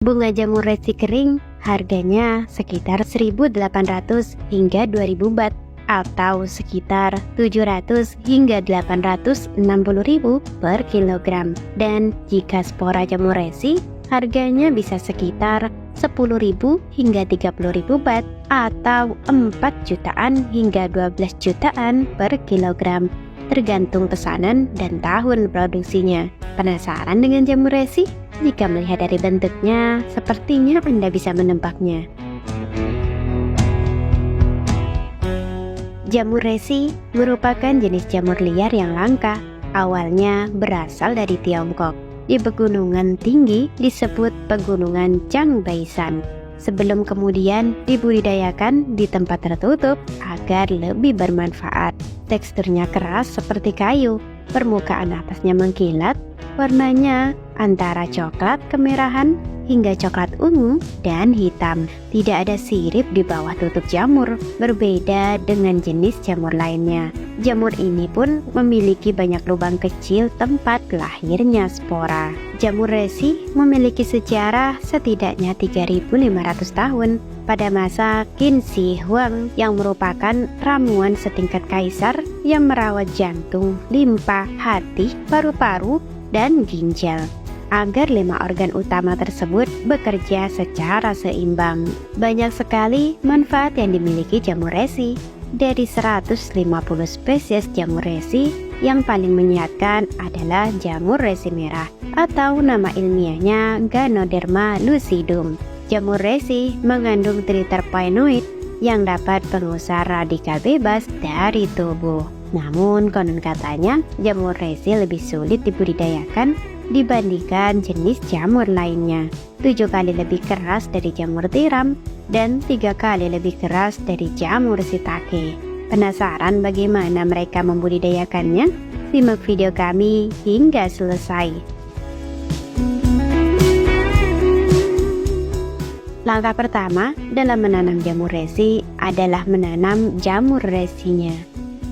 Bunga jamur resi kering harganya sekitar 1.800 hingga 2.000 baht atau sekitar 700 hingga 860.000 per kilogram. Dan jika spora jamur resi, harganya bisa sekitar 10.000 hingga 30.000 baht atau 4 jutaan hingga 12 jutaan per kilogram, tergantung pesanan dan tahun produksinya. Penasaran dengan jamur resi? Jika melihat dari bentuknya, sepertinya Anda bisa menebaknya. Jamur resi merupakan jenis jamur liar yang langka. Awalnya berasal dari Tiongkok. Di pegunungan tinggi disebut pegunungan Changbaisan, sebelum kemudian dibudidayakan di tempat tertutup agar lebih bermanfaat. Teksturnya keras seperti kayu, permukaan atasnya mengkilat, warnanya antara coklat kemerahan hingga coklat ungu dan hitam. Tidak ada sirip di bawah tutup jamur, berbeda dengan jenis jamur lainnya. Jamur ini pun memiliki banyak lubang kecil tempat lahirnya spora. Jamur resi memiliki sejarah setidaknya 3.500 tahun. Pada masa Qin Shi Huang yang merupakan ramuan setingkat kaisar yang merawat jantung, limpa, hati, paru-paru, dan ginjal, agar 5 organ utama tersebut bekerja secara seimbang. Banyak sekali manfaat yang dimiliki jamur resi. Dari 150 spesies jamur resi, yang paling menyehatkan adalah jamur resi merah atau nama ilmiahnya Ganoderma lucidum. Jamur resi mengandung triterpenoid yang dapat mengusir radikal bebas dari tubuh. Namun konon katanya jamur resi lebih sulit dibudidayakan dibandingkan jenis jamur lainnya. 7 kali lebih keras dari jamur tiram dan 3 kali lebih keras dari jamur shiitake. Penasaran bagaimana mereka membudidayakannya? Simak video kami hingga selesai. Langkah pertama dalam menanam jamur resi adalah menanam jamur resinya.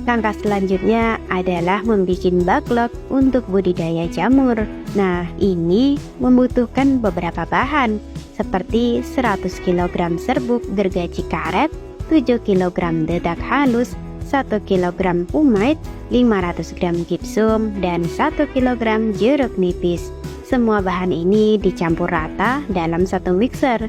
Langkah selanjutnya adalah membuat backlog untuk budidaya jamur. Nah, ini membutuhkan beberapa bahan seperti 100 kg serbuk gergaji karet, 7 kg dedak halus, 1 kg umait, 500 gram gipsum, dan 1 kg jeruk nipis. Semua bahan ini dicampur rata dalam satu mixer.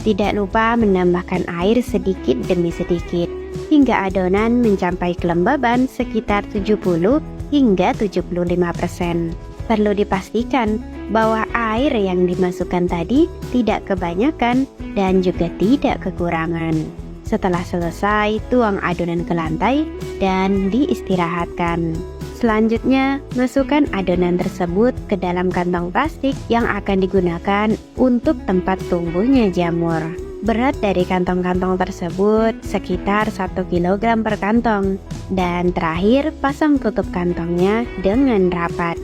Tidak lupa menambahkan air sedikit demi sedikit hingga adonan mencapai kelembaban sekitar 70 hingga 75%. Perlu dipastikan bahwa air yang dimasukkan tadi tidak kebanyakan dan juga tidak kekurangan. Setelah selesai, tuang adonan ke lantai dan diistirahatkan. Selanjutnya, masukkan adonan tersebut ke dalam kantong plastik yang akan digunakan untuk tempat tumbuhnya jamur. Berat dari kantong-kantong tersebut sekitar 1 kg per kantong. Dan terakhir, pasang tutup kantongnya dengan rapat.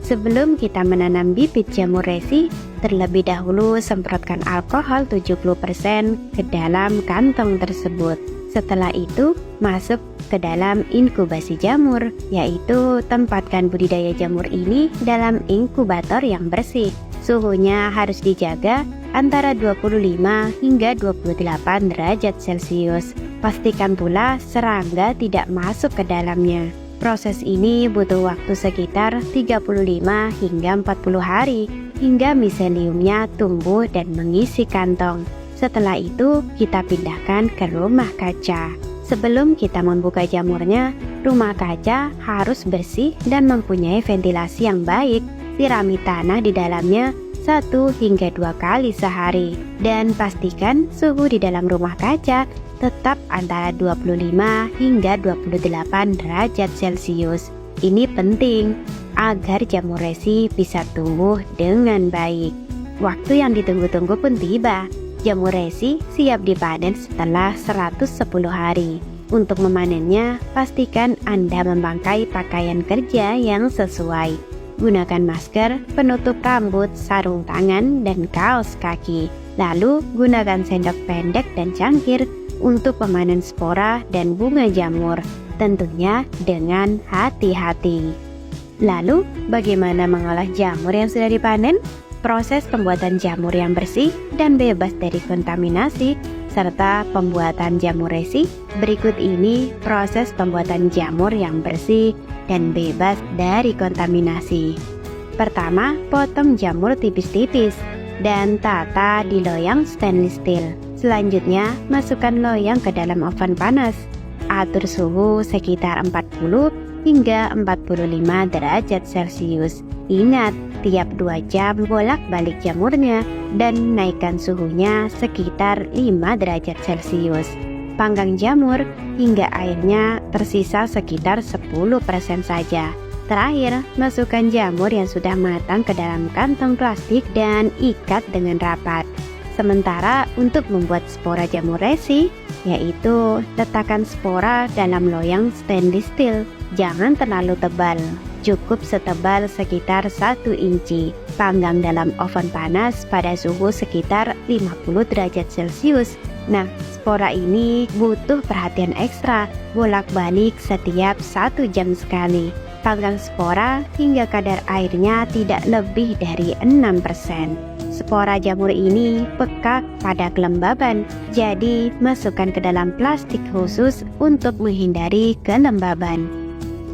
Sebelum kita menanam bibit jamur resi, terlebih dahulu semprotkan alkohol 70% ke dalam kantong tersebut. Setelah itu, masuk ke dalam inkubasi jamur, yaitu tempatkan budidaya jamur ini dalam inkubator yang bersih. Suhunya harus dijaga antara 25 hingga 28 derajat Celcius. Pastikan pula serangga tidak masuk ke dalamnya. Proses ini butuh waktu sekitar 35 hingga 40 hari hingga miseliumnya tumbuh dan mengisi kantong. Setelah itu kita pindahkan ke rumah kaca. Sebelum kita membuka jamurnya, rumah kaca harus bersih dan mempunyai ventilasi yang baik. Sirami tanah di dalamnya 1 hingga 2 kali sehari. Dan pastikan suhu di dalam rumah kaca tetap antara 25 hingga 28 derajat Celcius. Ini penting agar jamur resi bisa tumbuh dengan baik. Waktu yang ditunggu-tunggu pun tiba. Jamur resi siap dipanen setelah 110 hari. Untuk memanennya, pastikan Anda memakai pakaian kerja yang sesuai. Gunakan masker, penutup rambut, sarung tangan, dan kaos kaki. Lalu, gunakan sendok pendek dan cangkir untuk memanen spora dan bunga jamur, tentunya dengan hati-hati. Lalu, bagaimana mengolah jamur yang sudah dipanen? proses pembuatan jamur yang bersih dan bebas dari kontaminasi, serta pembuatan jamur resi. Berikut ini proses pembuatan jamur yang bersih dan bebas dari kontaminasi. Pertama, potong jamur tipis-tipis dan tata di loyang stainless steel. Selanjutnya, masukkan loyang ke dalam oven panas. Atur suhu sekitar 40 hingga 45 derajat Celcius. Ingat, tiap 2 jam bolak-balik jamurnya dan naikkan suhunya sekitar 5 derajat Celcius. Panggang jamur hingga airnya tersisa sekitar 10% saja. Terakhir, masukkan jamur yang sudah matang ke dalam kantong plastik dan ikat dengan rapat. Sementara untuk membuat spora jamur resi, yaitu letakkan spora dalam loyang stainless steel. Jangan terlalu tebal, cukup setebal sekitar 1 inci. Panggang dalam oven panas pada suhu sekitar 50 derajat Celcius. Nah, spora ini butuh perhatian ekstra, bolak-balik setiap 1 jam sekali. Panggang spora hingga kadar airnya tidak lebih dari 6%. Spora jamur ini peka pada kelembaban, jadi masukkan ke dalam plastik khusus untuk menghindari kelembaban.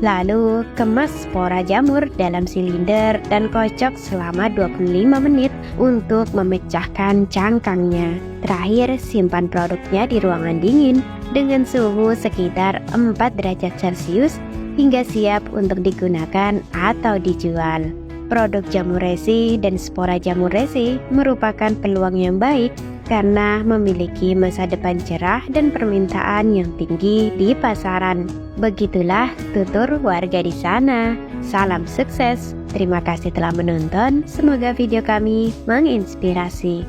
Lalu kemas spora jamur dalam silinder dan kocok selama 25 menit untuk memecahkan cangkangnya. Terakhir, simpan produknya di ruangan dingin dengan suhu sekitar 4 derajat Celcius hingga siap untuk digunakan atau dijual. Produk jamur resi dan spora jamur resi merupakan peluang yang baik karena memiliki masa depan cerah dan permintaan yang tinggi di pasaran. Begitulah tutur warga di sana. Salam sukses. Terima kasih telah menonton. Semoga video kami menginspirasi.